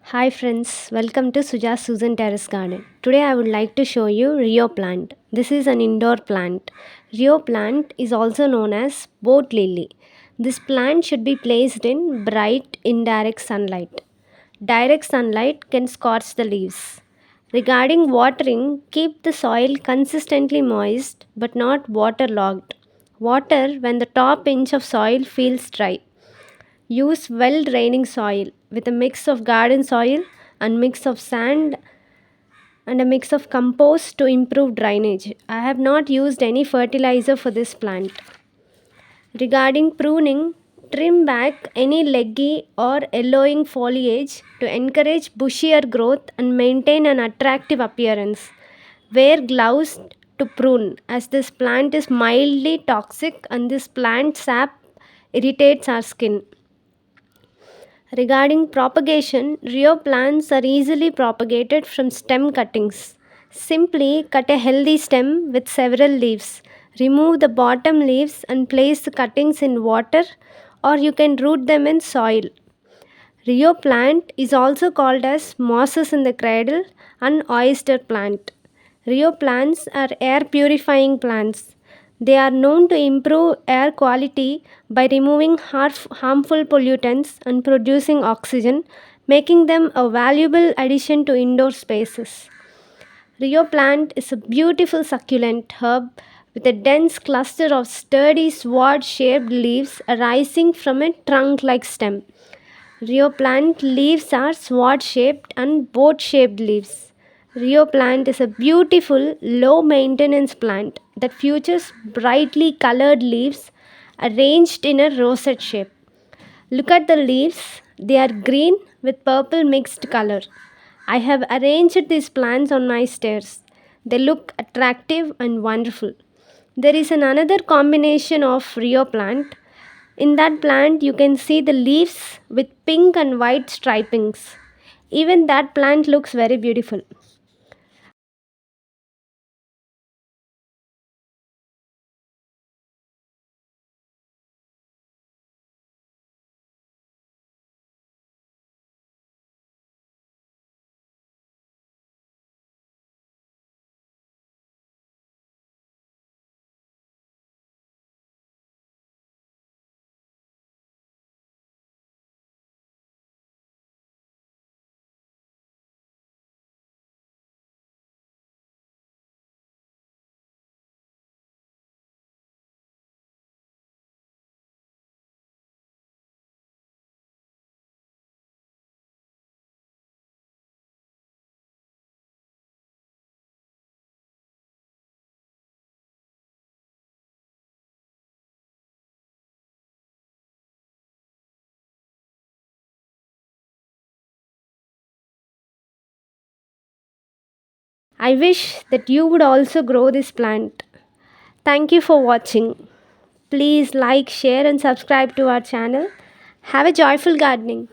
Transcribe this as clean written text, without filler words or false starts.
Hi friends, welcome to Suja's Susan Terrace Garden. Today I would like to show you Rhoeo plant. This is an indoor plant. Rhoeo plant is also known as boat lily. This plant should be placed in bright indirect sunlight. Direct sunlight can scorch the leaves. Regarding watering, keep the soil consistently moist but not waterlogged. Water when the top inch of soil feels dry. Use well draining soil with a mix of garden soil and mix of sand and a mix of compost to improve drainage. I have not used any fertilizer for this plant. Regarding pruning, trim back any leggy or yellowing foliage to encourage bushier growth and maintain an attractive appearance. Wear gloves to prune as this plant is mildly toxic and this plant sap irritates our skin. Regarding propagation, Rhoeo plants are easily propagated from stem cuttings. Simply cut a healthy stem with several leaves. Remove the bottom leaves and place the cuttings in water, or you can root them in soil. Rhoeo plant is also called as mosses in the cradle and oyster plant. Rhoeo plants are air purifying plants. They are known to improve air quality by removing harmful pollutants and producing oxygen, making them a valuable addition to indoor spaces. Rhoeo plant is a beautiful succulent herb with a dense cluster of sturdy sword shaped leaves arising from a trunk like stem. Rhoeo plant leaves are sword shaped and boat shaped leaves. Rhoeo plant is a beautiful, low maintenance plant that features brightly colored leaves arranged in a rosette shape. Look at the leaves, they are green with purple mixed color. I have arranged these plants on my stairs. They look attractive and wonderful. There is another combination of Rhoeo plant. In that plant, you can see the leaves with pink and white stripings. Even that plant looks very beautiful. I wish that you would also grow this plant. Thank you for watching. Please like, share, and subscribe to our channel. Have a joyful gardening.